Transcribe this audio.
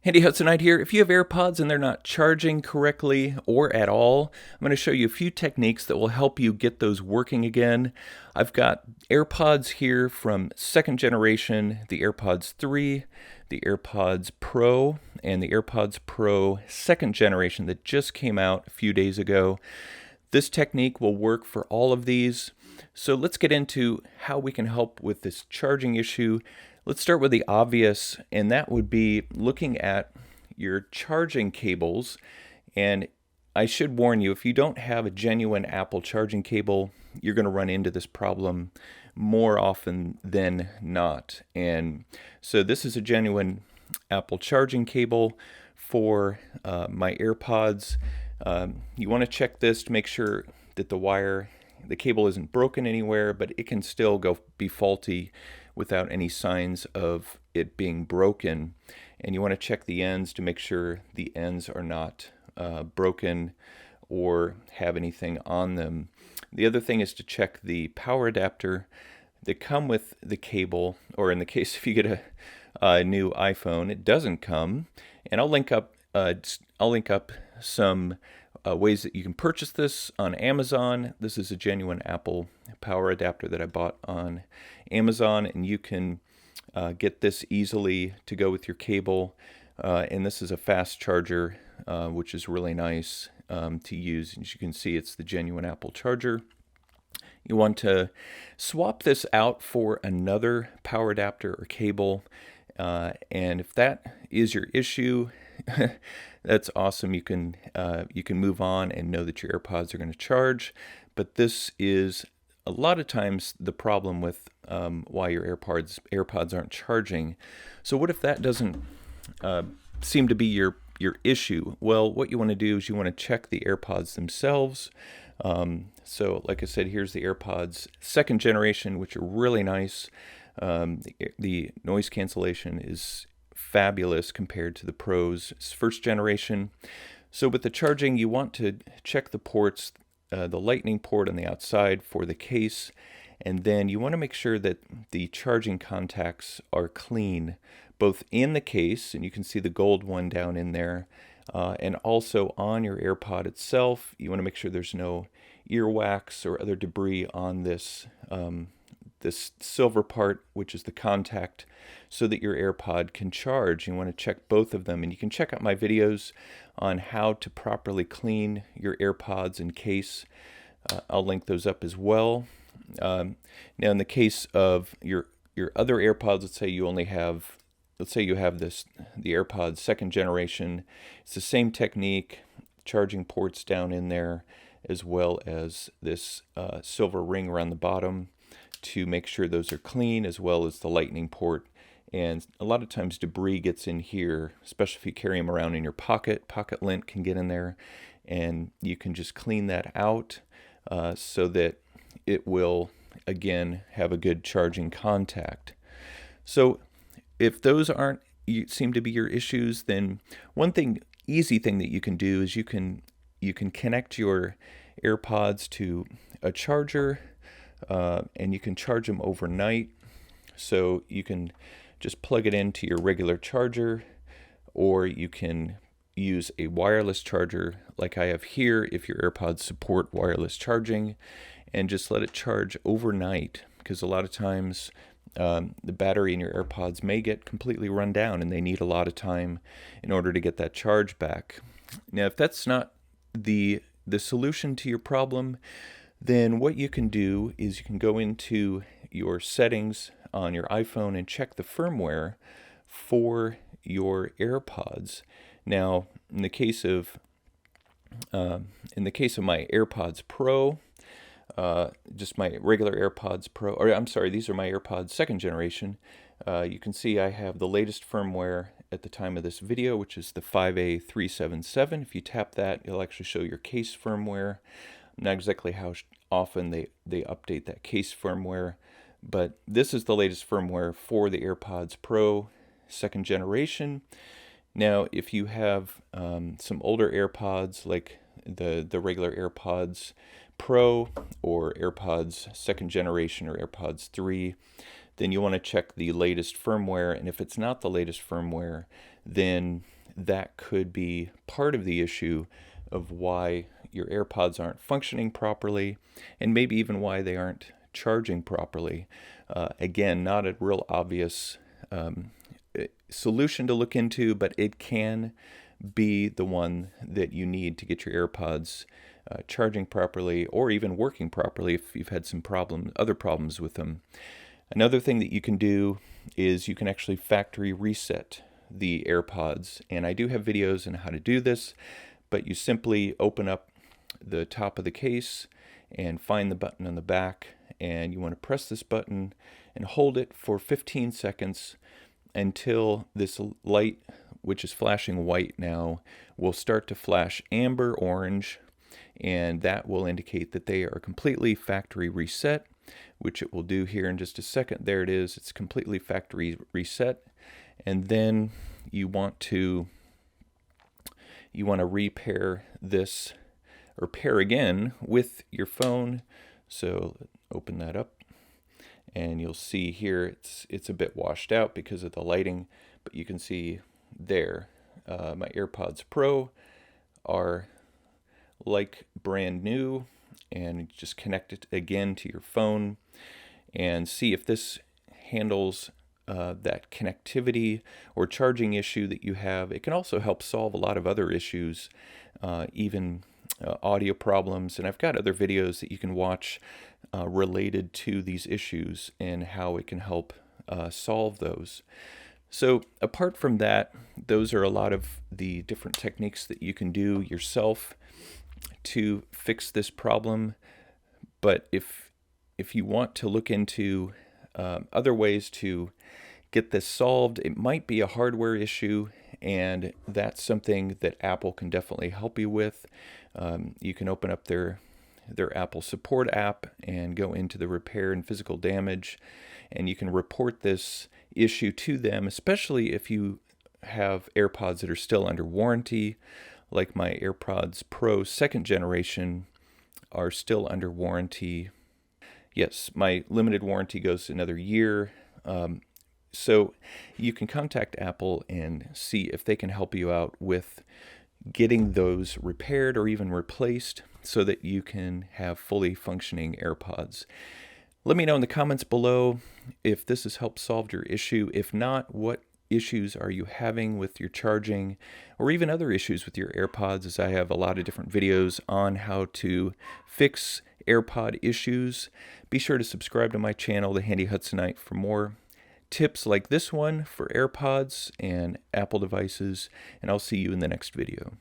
Handy Hudsonite here. If you have AirPods and they're not charging correctly or at all, I'm going to show you a few techniques that will help you get those working again. I've got AirPods here from second generation, the AirPods 3, the AirPods Pro, and the AirPods Pro second generation that just came out a few days ago. This technique will work for all of these. So let's get into how we can help with this charging issue. Let's start with the obvious, and that would be looking at your charging cables. And I should warn you, if you don't have a genuine Apple charging cable, you're going to run into this problem more often than not. And so this is a genuine Apple charging cable for my AirPods. You want to check this to make sure that the cable isn't broken anywhere, but it can still be faulty without any signs of it being broken. And you want to check the ends to make sure the ends are not broken or have anything on them. The other thing is to check the power adapter that come with the cable, or in the case if you get a new iPhone, it doesn't come. And I'll link up some ways that you can purchase this on Amazon. This is a genuine Apple power adapter that I bought on Amazon, and you can get this easily to go with your cable. And this is a fast charger, which is really nice to use. As you can see, it's the genuine Apple charger. You want to swap this out for another power adapter or cable. And if that is your issue, that's awesome. You can move on and know that your AirPods are going to charge. But this is a lot of times the problem with why your AirPods aren't charging. So what if that doesn't seem to be your issue? Well, what you want to do is you want to check the AirPods themselves. So like I said, here's the AirPods second generation, which are really nice. The noise cancellation is fabulous compared to the Pro's first generation. So with the charging, you want to check the ports, the lightning port on the outside for the case, and then you want to make sure that the charging contacts are clean, both in the case, and you can see the gold one down in there, and also on your AirPod itself. You want to make sure there's no earwax or other debris on this silver part, which is the contact, so that your AirPod can charge. You want to check both of them, and you can check out my videos on how to properly clean your AirPods and case. I'll link those up as well. Now, in the case of your other AirPods, let's say you have the AirPods second generation. It's the same technique, charging ports down in there, as well as this silver ring around the bottom, to make sure those are clean, as well as the lightning port. And a lot of times debris gets in here, especially if you carry them around in your pocket. Pocket lint can get in there, and you can just clean that out so that it will, again, have a good charging contact. So if those seem to be your issues, then one easy thing that you can do is you can connect your AirPods to a charger, and you can charge them overnight. So you can just plug it into your regular charger, or you can use a wireless charger like I have here if your AirPods support wireless charging, and just let it charge overnight, because a lot of times the battery in your AirPods may get completely run down and they need a lot of time in order to get that charge back. Now, if that's not the solution to your problem, then what you can do is you can go into your settings on your iPhone and check the firmware for your AirPods. Now, in the case of my AirPods Pro, just my regular AirPods Pro, or I'm sorry, these are my AirPods second generation. You can see I have the latest firmware at the time of this video, which is the 5A377. If you tap that, it'll actually show your case firmware. Not exactly how often they update that case firmware, but this is the latest firmware for the AirPods Pro second generation. Now, if you have some older AirPods, like the regular AirPods Pro or AirPods second generation or AirPods 3, then you want to check the latest firmware. And if it's not the latest firmware, then that could be part of the issue of why your AirPods aren't functioning properly, and maybe even why they aren't charging properly. Again, not a real obvious solution to look into, but it can be the one that you need to get your AirPods charging properly, or even working properly if you've had some other problems with them. Another thing that you can do is you can actually factory reset the AirPods, and I do have videos on how to do this, but you simply open up the top of the case and find the button on the back, and you want to press this button and hold it for 15 seconds until this light, which is flashing white now, will start to flash amber orange, and that will indicate that they are completely factory reset, which it will do here in just a second. There it is. It's completely factory reset. And then you want to repair this, or pair again with your phone. So open that up, and you'll see here it's a bit washed out because of the lighting, but you can see there my AirPods Pro are like brand new, and just connect it again to your phone and see if this handles that connectivity or charging issue that you have. It can also help solve a lot of other issues, even audio problems, and I've got other videos that you can watch related to these issues and how it can help solve those. So apart from that, those are a lot of the different techniques that you can do yourself to fix this problem. But if you want to look into other ways to get this solved, it might be a hardware issue, and that's something that Apple can definitely help you with. You can open up their Apple support app and go into the repair and physical damage, and you can report this issue to them, especially if you have AirPods that are still under warranty, like my AirPods Pro 2nd generation are still under warranty. Yes, my limited warranty goes another year. So you can contact Apple and see if they can help you out with getting those repaired or even replaced so that you can have fully functioning AirPods. Let me know in the comments below if this has helped solve your issue. If not, what issues are you having with your charging, or even other issues with your AirPods, as I have a lot of different videos on how to fix AirPod issues. Be sure to subscribe to my channel, The Handy Hudsonite, for more tips like this one for AirPods and Apple devices, and I'll see you in the next video.